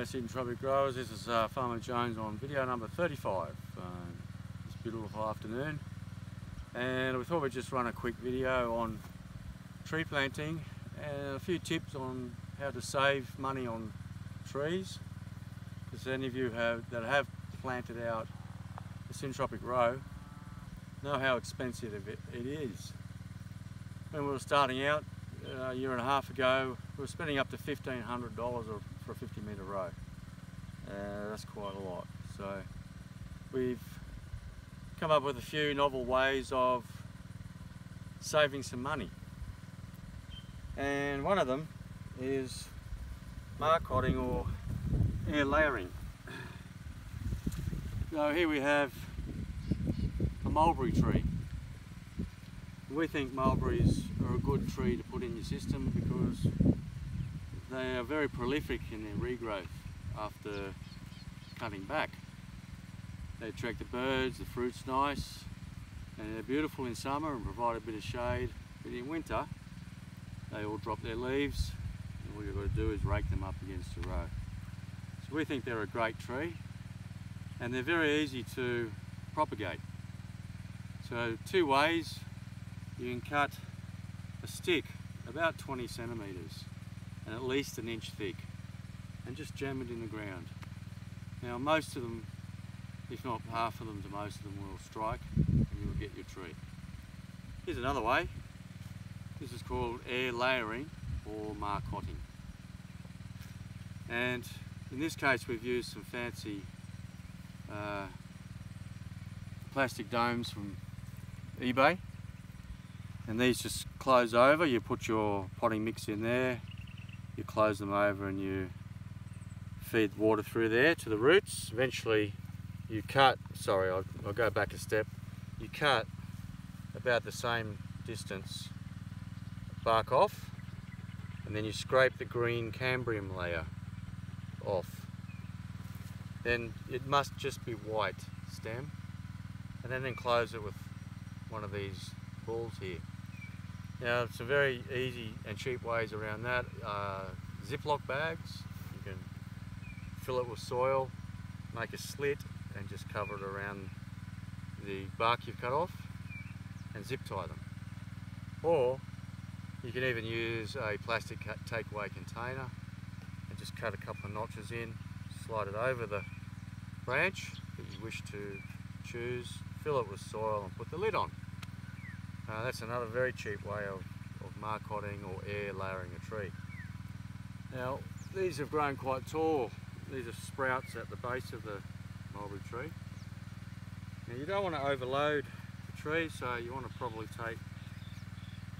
Syntropic growers, this is Farmer Jones on video number 35 this beautiful afternoon, and we thought we'd just run a quick video on tree planting and a few tips on how to save money on trees, because any of you that have planted out a Syntropic row know how expensive it is. When we were starting out a year and a half ago, we were spending up to $1,500 for a 50-metre row. That's quite a lot. So we've come up with a few novel ways of saving some money. And one of them is marcotting or air layering. So here we have a mulberry tree. We think mulberries are a good tree to put in your system because they are very prolific in their regrowth after cutting back. They attract the birds, the fruit's nice, and they're beautiful in summer and provide a bit of shade, but in winter they all drop their leaves and all you've got to do is rake them up against the row. So we think they're a great tree and they're very easy to propagate. So two ways: you can cut a stick about 20 centimetres and at least an inch thick and just jam it in the ground. Now most of them, if not half of them to most of them, will strike and you'll get your tree. Here's another way. This is called air layering or marcotting. And in this case we've used some fancy plastic domes from eBay. And these just close over. You put your potting mix in there, you close them over and you feed water through there to the roots. Eventually you cut, I'll go back a step, you cut about the same distance bark off and then you scrape the green cambium layer off. Then it must just be white stem, and then enclose it with one of these balls here. Now some very easy and cheap ways around that are Ziploc bags. You can fill it with soil, make a slit and just cover it around the bark you've cut off and zip tie them. Or you can even use a plastic takeaway container and just cut a couple of notches in, slide it over the branch that you wish to choose, fill it with soil and put the lid on. That's another very cheap way of marcotting or air layering a tree. Now these have grown quite tall. These are sprouts at the base of the mulberry tree. Now you don't want to overload the tree, so you want to probably take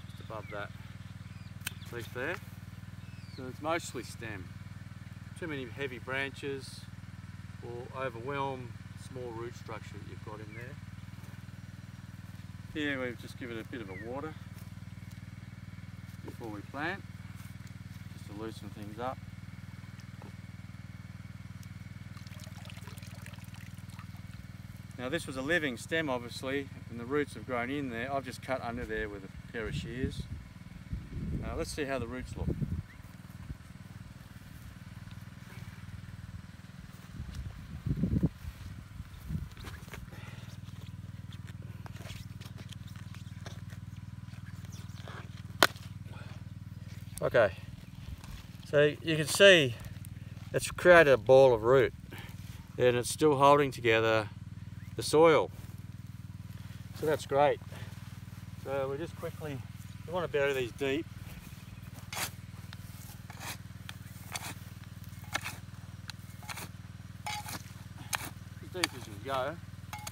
just above that leaf there. So it's mostly stem. Too many heavy branches will overwhelm small root structure that you've got in there. Here we've just given it a bit of a water before we plant, just to loosen things up. Now this was a living stem obviously, and the roots have grown in there. I've just cut under there with a pair of shears. Let's see how the roots look. Okay, so you can see it's created a ball of root and it's still holding together the soil. So that's great. So we just quickly, we want to bury these deep. As deep as you can go,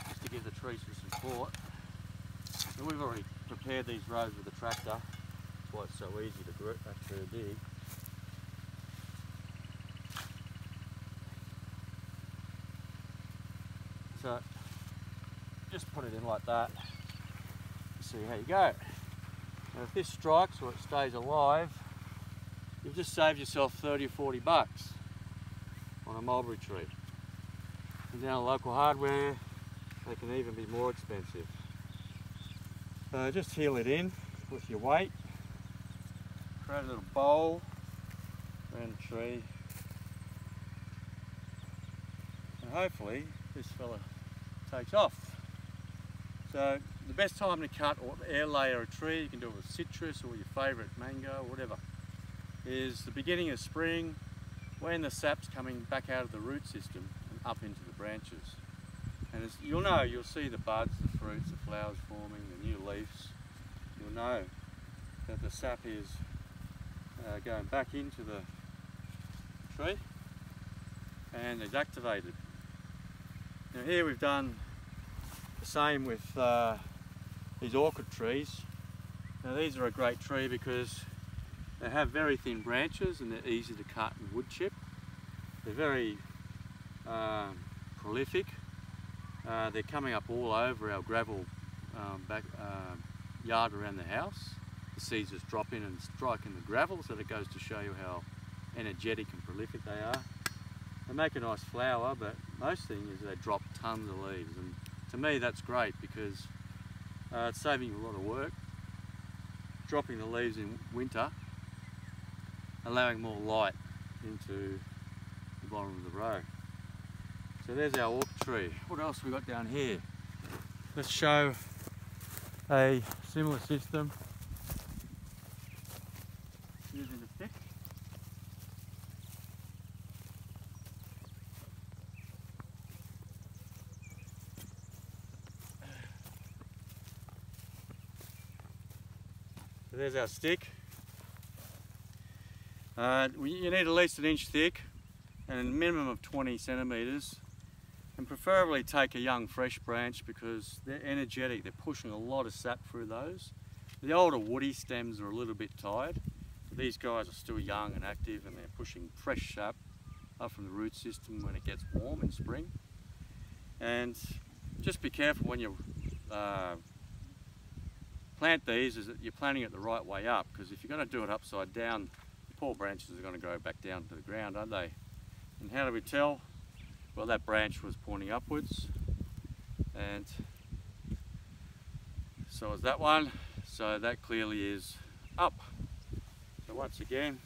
just to give the trees some support. And we've already prepared these rows with the tractor. That's why it's so easy to dig. So just put it in like that. See how you go. Now if this strikes or it stays alive, you've just saved yourself 30 or 40 bucks on a mulberry tree. And down at local hardware, they can even be more expensive. So just heel it in with your weight. Create a little bowl around the tree. And hopefully this fella takes off. So the best time to cut or air layer a tree, you can do it with citrus or your favourite mango or whatever, is the beginning of spring when the sap's coming back out of the root system and up into the branches. And as you'll know, you'll see the buds, the fruits, the flowers forming, the new leaves. You'll know that the sap is going back into the tree and is activated. Now here we've done the same with these orchid trees. Now these are a great tree because they have very thin branches and they're easy to cut and wood chip. They're very prolific. They're coming up all over our gravel yard around the house. The seeds just drop in and strike in the gravel, so that goes to show you how energetic and prolific they are. They make a nice flower, but most thing is they drop tons of leaves, and to me that's great because it's saving you a lot of work. Dropping the leaves in winter, allowing more light into the bottom of the row. So there's our orchid tree. What else we got down here? Let's show a similar system using the stick. So there's our stick. You need at least an inch thick and a minimum of 20 centimetres, and preferably take a young fresh branch because they're energetic, they're pushing a lot of sap through those. The older woody stems are a little bit tired, but these guys are still young and active and they're pushing fresh sap up from the root system when it gets warm in spring. And just be careful when you plant these, is that you're planting it the right way up, because if you're going to do it upside down, the poor branches are going to go back down to the ground, aren't they? And how do we tell? Well, that branch was pointing upwards, and so is that one, so that clearly is up. So once again,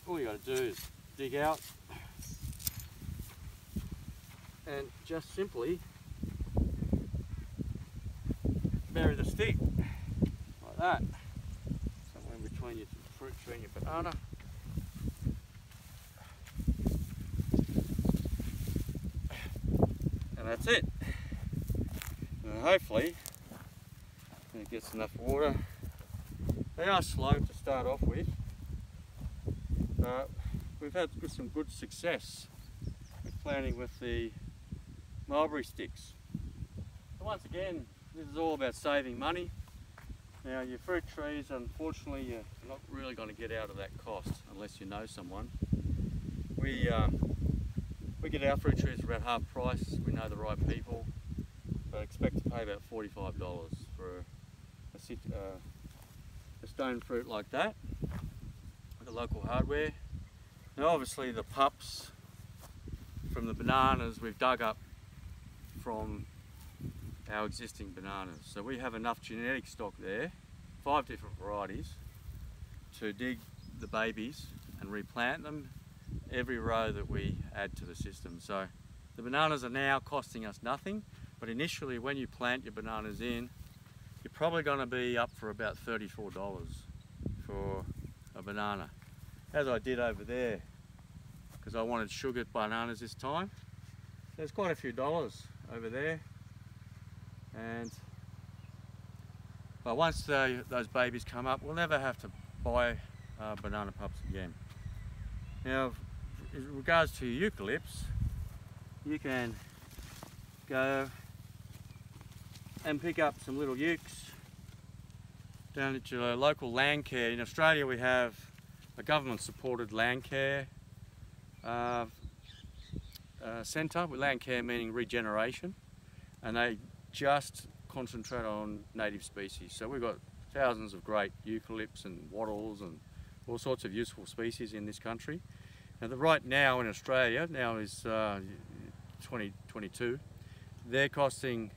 all you got to do is dig out and just simply bury the stick like that, somewhere in between your fruit tree and your banana. And that's it. And hopefully it gets enough water. They are slow to start off with, but we've had some good success with planting with the mulberry sticks. So once again, this is all about saving money. Now your fruit trees, unfortunately, you're not really going to get out of that cost unless you know someone. We get our fruit trees for about half price. We know the right people, but I expect to pay about $45 for a stone fruit like that at the local hardware. Now obviously the pups from the bananas we've dug up from our existing bananas. So we have enough genetic stock there, 5 different varieties, to dig the babies and replant them every row that we add to the system. So the bananas are now costing us nothing, but initially when you plant your bananas in, you're probably going to be up for about $34 for a banana, as I did over there, because I wanted sugared bananas this time. There's quite a few dollars over there, but once those babies come up, we'll never have to buy banana pups again. Now, in regards to eucalypts, you can go and pick up some little eucs down at your local land care. In Australia we have a government supported land care centre, with land care meaning regeneration, and they just concentrate on native species. So we've got thousands of great eucalypts and wattles and all sorts of useful species in this country. Now right now in Australia, now is 2022, they're costing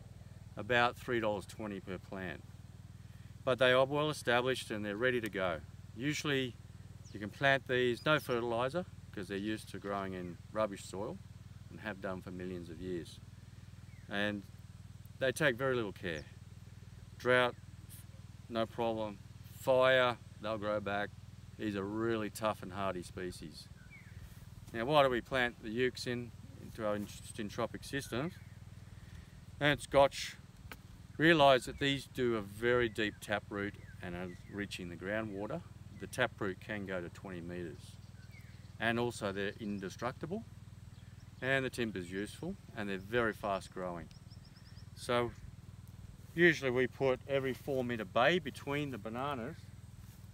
about $3.20 per plant. But they are well established and they're ready to go. Usually you can plant these, no fertiliser, because they're used to growing in rubbish soil, and have done for millions of years. And they take very little care. Drought, no problem. Fire, they'll grow back. These are really tough and hardy species. Now, why do we plant the ukes into our syntropic systems? And Scotch realise that these do a very deep taproot and are reaching the groundwater. The taproot can go to 20 metres. And also they're indestructible, and the timber's useful, and they're very fast growing. So usually we put every 4 metre bay between the bananas.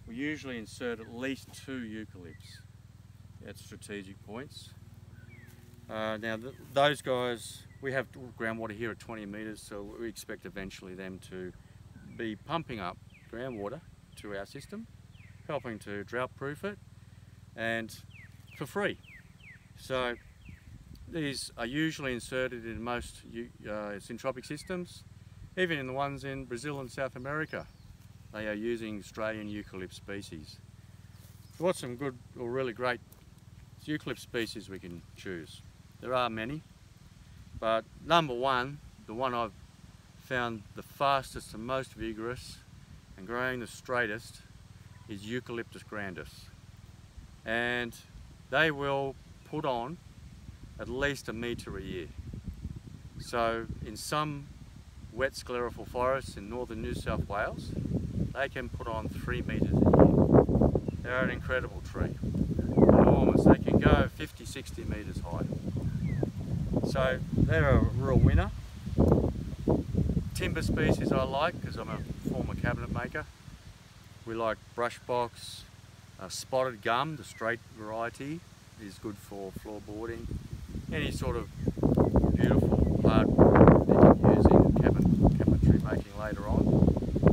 We usually insert at least 2 eucalypts at strategic points. Now those guys, we have groundwater here at 20 metres, so we expect eventually them to be pumping up groundwater to our system, helping to drought proof it, and for free. So these are usually inserted in most syntropic systems, even in the ones in Brazil and South America. They are using Australian eucalypt species. So what's some good or really great eucalypt species we can choose? There are many, but number one, the one I've found the fastest and most vigorous and growing the straightest, is Eucalyptus grandis. And they will put on at least 1 metre a year. So in some wet sclerophyll forests in northern New South Wales, they can put on 3 metres a year. They're an incredible tree, enormous. They can go 50, 60 metres high. So they're a real winner. Timber species I like, because I'm a former cabinet maker. We like brush box, spotted gum, the straight variety, is good for floorboarding. Any sort of beautiful hardwood that you can use in cabinetry making later on,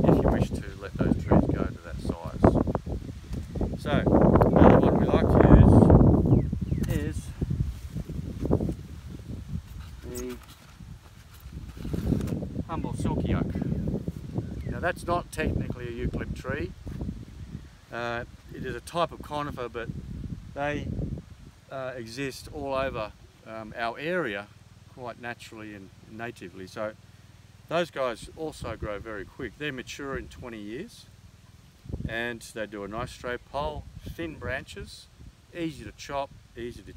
if you wish to let those trees go to that size. So, another one we like to use is the humble silky oak. Now that's not technically a eucalypt tree. It is a type of conifer, but they exist all over our area quite naturally and natively. So those guys also grow very quick. They're mature in 20 years and they do a nice straight pole, thin branches, easy to chop, easy to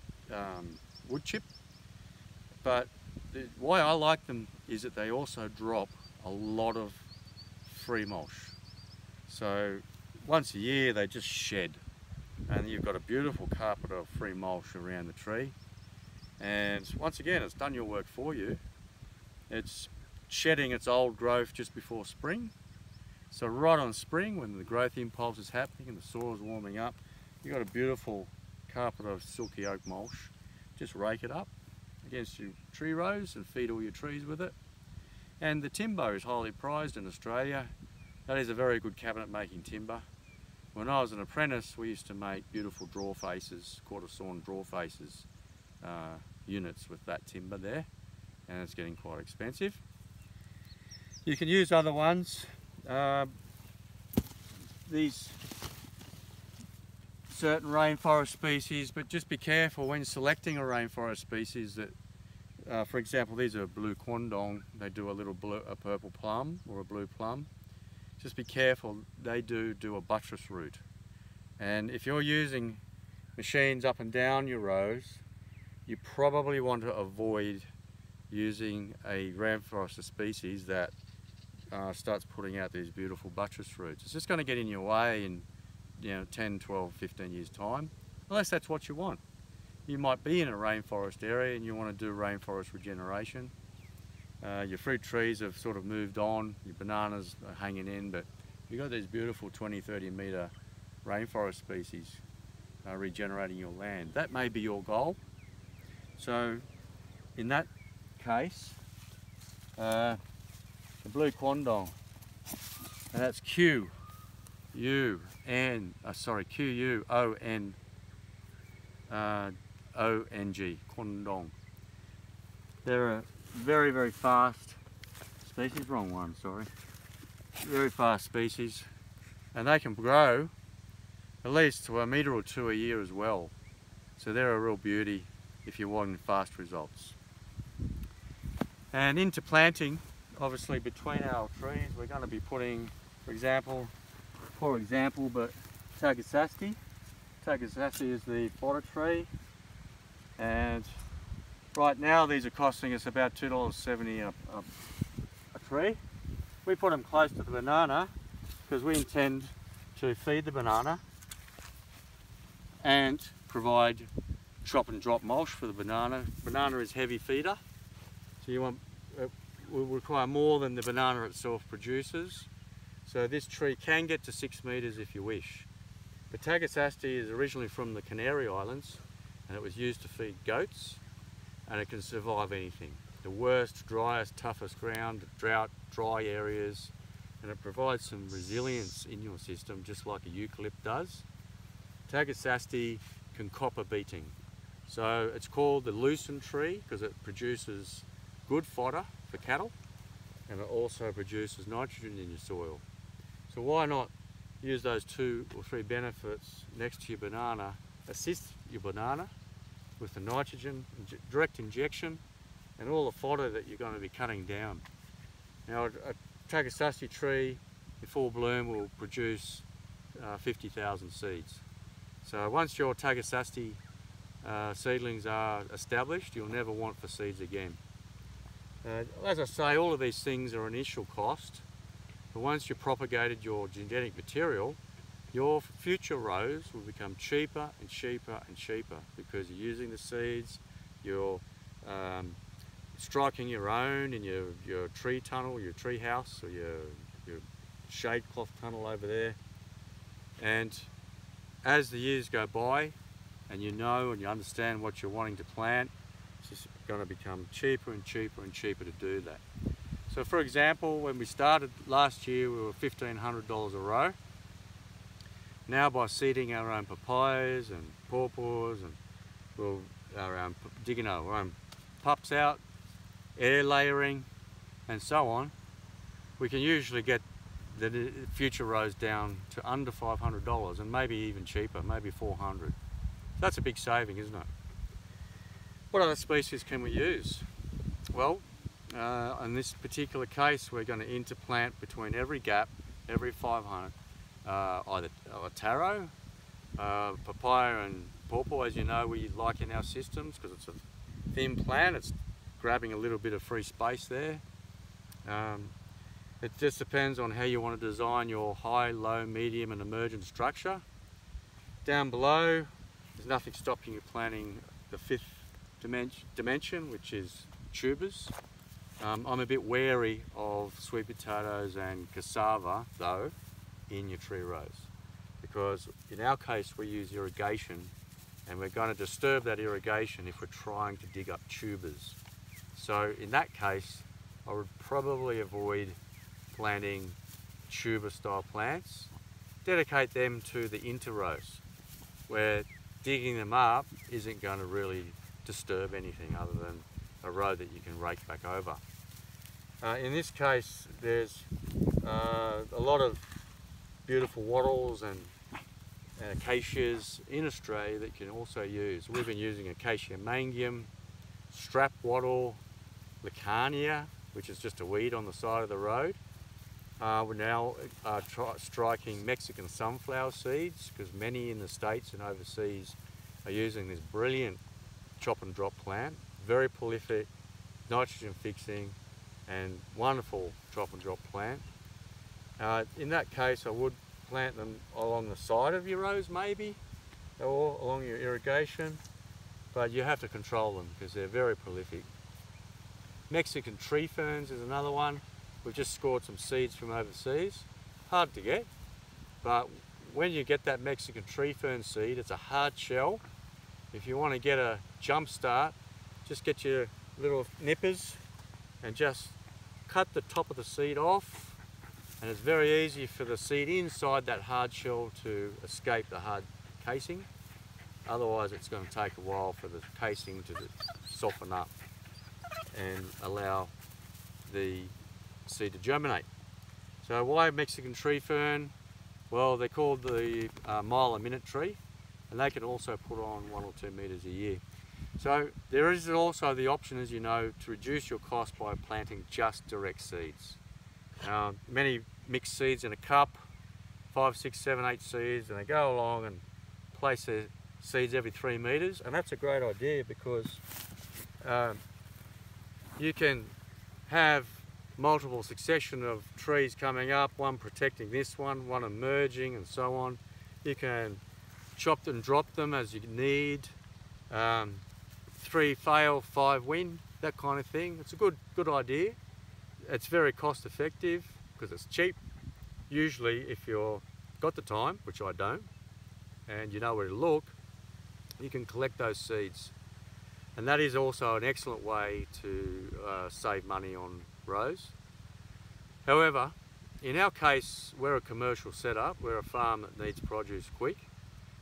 wood chip. But why I like them is that they also drop a lot of free mulch. So once a year they just shed, and you've got a beautiful carpet of free mulch around the tree. And once again, it's done your work for you. It's shedding its old growth just before spring. So right on spring, when the growth impulse is happening and the soil is warming up, you've got a beautiful carpet of silky oak mulch. Just rake it up against your tree rows and feed all your trees with it. And the timber is highly prized in Australia. That is a very good cabinet making timber. When I was an apprentice, we used to make beautiful draw faces, quarter sawn draw faces units with that timber there, and it's getting quite expensive. You can use other ones. These certain rainforest species, but just be careful when selecting a rainforest species that, for example, these are blue quandong. They do a purple plum or a blue plum. Just be careful, they do a buttress root. And if you're using machines up and down your rows, you probably want to avoid using a rainforest species that starts putting out these beautiful buttress roots. It's just going to get in your way in 10, 12, 15 years time, unless that's what you want. You might be in a rainforest area and you want to do rainforest regeneration. Your fruit trees have sort of moved on, your bananas are hanging in, but you've got these beautiful 20, 30 metre rainforest species regenerating your land. That may be your goal. So in that case, the blue quandong, and that's Q-U-O-N-G, quandong. They're a very, very fast species, wrong one, sorry. Very fast species, and they can grow at least to 1 metre or 2 a year as well. So they're a real beauty. if you're wanting fast results. And into planting, obviously between our trees, we're going to be putting, for example, but Tagasaki. Tagasaki is the fodder tree, and right now these are costing us about $2.70 a tree. We put them close to the banana because we intend to feed the banana and provide chop and drop mulch for the banana. Banana is heavy feeder, so you want will require more than the banana itself produces. So this tree can get to 6 meters if you wish. But Tagasaki is originally from the Canary Islands, and it was used to feed goats, and it can survive anything. The worst, driest, toughest ground, drought, dry areas, and it provides some resilience in your system just like a eucalypt does. Tagasaki can cop a beating. So it's called the lucerne tree because it produces good fodder for cattle, and it also produces nitrogen in your soil. So why not use those 2 or 3 benefits next to your banana, assist your banana with the nitrogen, direct injection, and all the fodder that you're going to be cutting down. Now a Tagasaki tree in full bloom will produce 50,000 seeds. So once your Tagasaki seedlings are established, you'll never want for seeds again. As I say, all of these things are initial cost, but once you've propagated your genetic material, your future rows will become cheaper and cheaper and cheaper because you're using the seeds, you're striking your own in your tree tunnel, your tree house, or your shade cloth tunnel over there. And as the years go by and you know and you understand what you're wanting to plant, it's just going to become cheaper and cheaper and cheaper to do that. So for example, when we started last year, we were $1,500 a row. Now by seeding our own papayas and pawpaws, and digging our own pups out, air layering and so on, we can usually get the future rows down to under $500 and maybe even cheaper, maybe $400. That's a big saving, isn't it? What other species can we use? Well, in this particular case, we're going to interplant between every gap, every 500, either a taro, papaya and pawpaw, as you know, we like in our systems because it's a thin plant, it's grabbing a little bit of free space there. It just depends on how you want to design your high, low, medium and emergent structure. Down below, there's nothing stopping you planting the 5th dimension, which is tubers. I'm a bit wary of sweet potatoes and cassava though in your tree rows, because in our case we use irrigation and we're going to disturb that irrigation if we're trying to dig up tubers. So in that case I would probably avoid planting tuber style plants. Dedicate them to the inter rows where digging them up isn't going to really disturb anything other than a row that you can rake back over. In this case there's a lot of beautiful wattles and acacias in Australia that you can also use. We've been using Acacia mangium, strap wattle, lecania, which is just a weed on the side of the road. We're now striking Mexican sunflower seeds because many in the States and overseas are using this brilliant chop and drop plant. Very prolific, nitrogen fixing and wonderful chop and drop plant. In that case I would plant them along the side of your rows maybe, or along your irrigation, but you have to control them because they're very prolific. Mexican tree ferns is another one. We've just scored some seeds from overseas. Hard to get, but when you get that Mexican tree fern seed, it's a hard shell. If you want to get a jump start, just get your little nippers and just cut the top of the seed off, and it's very easy for the seed inside that hard shell to escape the hard casing. Otherwise it's going to take a while for the casing to soften up and allow the seed to germinate. So why Mexican tree fern? Well, they're called the mile a minute tree, and they can also put on 1 or 2 meters a year. So there is also the option, as you know, to reduce your cost by planting just direct seeds. Many mix seeds in a cup, 5, 6, 7, 8 seeds, and they go along and place their seeds every 3 meters, and that's a great idea because you can have multiple succession of trees coming up, one protecting this one emerging, and so on. You can chop and drop them as you need. 3 fail, 5 win, that kind of thing. It's a good idea. It's very cost effective because it's cheap. Usually if you've got the time, which I don't, and you know where to look, you can collect those seeds. And that is also an excellent way to save money on rows. However, in our case, we're a commercial setup, we're a farm that needs produce quick,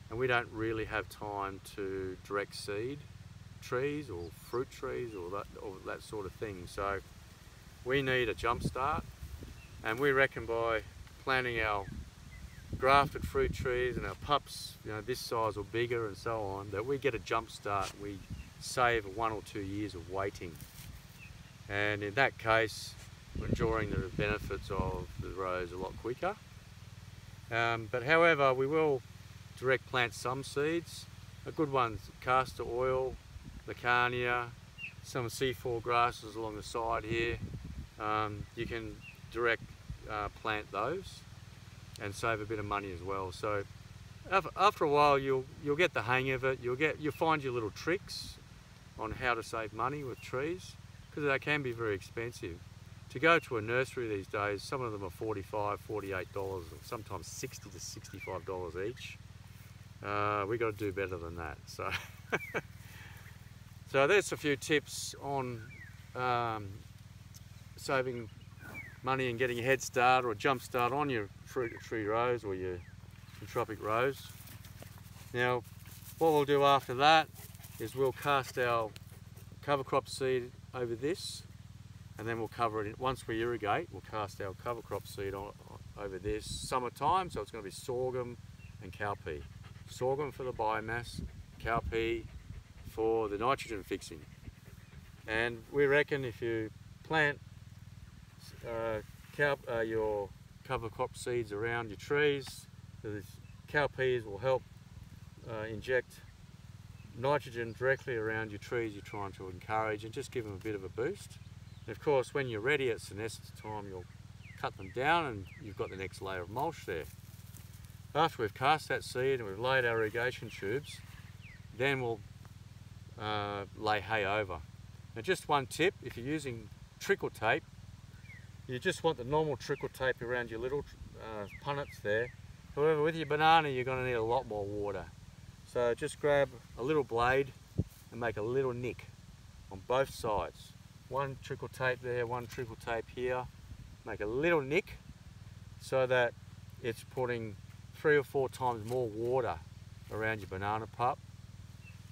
and we don't really have time to direct seed trees or fruit trees or that sort of thing. So we need a jump start, and we reckon by planting our grafted fruit trees and our pups, you know, this size or bigger and so on, that we get a jump start. We save 1 or 2 years of waiting, and in that case we're enjoying the benefits of the rows a lot quicker. But however, we will direct plant some seeds. A good one's castor oil, Lacania, some C4 grasses along the side here. You can direct plant those and save a bit of money as well. So after a while you'll get the hang of it. You'll find your little tricks on how to save money with trees, because they can be very expensive. To go to a nursery these days, some of them are $45, $48, or sometimes $60 to $65 each. We've got to do better than that. So, so there's a few tips on saving money and getting a head start or a jump start on your fruit tree rows or your Syntropic rows. Now, what we'll do after that is we'll cast our cover crop seed over this, and then we'll cover it. Once we irrigate, we'll cast our cover crop seed over this. Summertime, so it's going to be sorghum and cowpea. Sorghum for the biomass, cowpea for the nitrogen fixing. And we reckon if you plant your cover crop seeds around your trees, the cowpeas will help inject nitrogen directly around your trees you're trying to encourage, and just give them a bit of a boost. And of course, when you're ready at senescence time, you'll cut them down and you've got the next layer of mulch there. After we've cast that seed and we've laid our irrigation tubes, then we'll lay hay over. Now, just one tip: if you're using trickle tape, you just want the normal trickle tape around your little punnets there. However, with your banana, you're going to need a lot more water. So just grab a little blade and make a little nick on both sides. One trickle tape there, one trickle tape here. Make a little nick so that it's putting 3 or 4 times more water around your banana pup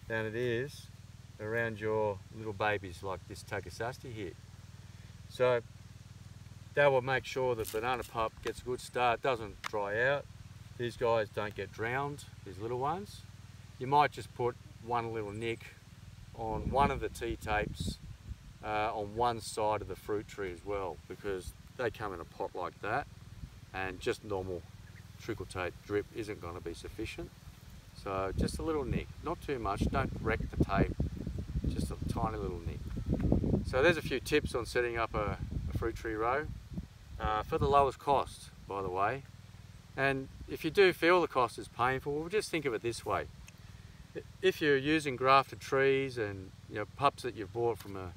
than it is around your little babies like this Takasasti here. So that will make sure the banana pup gets a good start, doesn't dry out. These guys don't get drowned, these little ones. You might just put one little nick on one of the T-tapes on one side of the fruit tree as well, because they come in a pot like that, and just normal trickle tape drip isn't going to be sufficient. So just a little nick, not too much, don't wreck the tape, just a tiny little nick. So there's a few tips on setting up a fruit tree row for the lowest cost, by the way. And if you do feel the cost is painful, we'll just think of it this way. If you're using grafted trees and pups that you've bought from a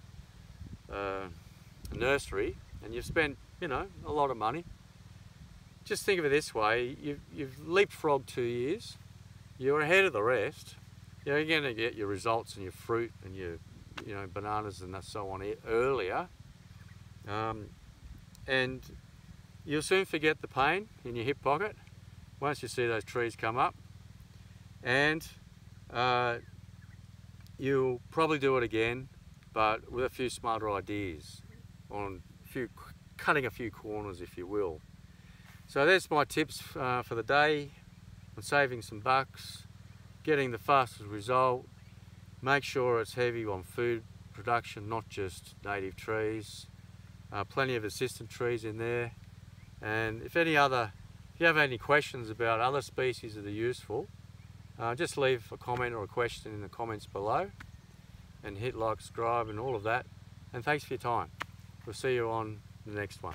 nursery, and you've spent a lot of money, just think of it this way: you've leapfrogged 2 years, you're ahead of the rest. You're going to get your results and your fruit and your bananas and so on earlier, and you'll soon forget the pain in your hip pocket once you see those trees come up, and you'll probably do it again, but with a few smarter ideas on cutting a few corners, if you will. So there's my tips for the day on saving some bucks, getting the fastest result, Make sure it's heavy on food production, not just native trees. Plenty of assistant trees in there. And if you have any questions about other species that are useful, just leave a comment or a question in the comments below, and hit like, subscribe and all of that. And thanks for your time. We'll see you on the next one.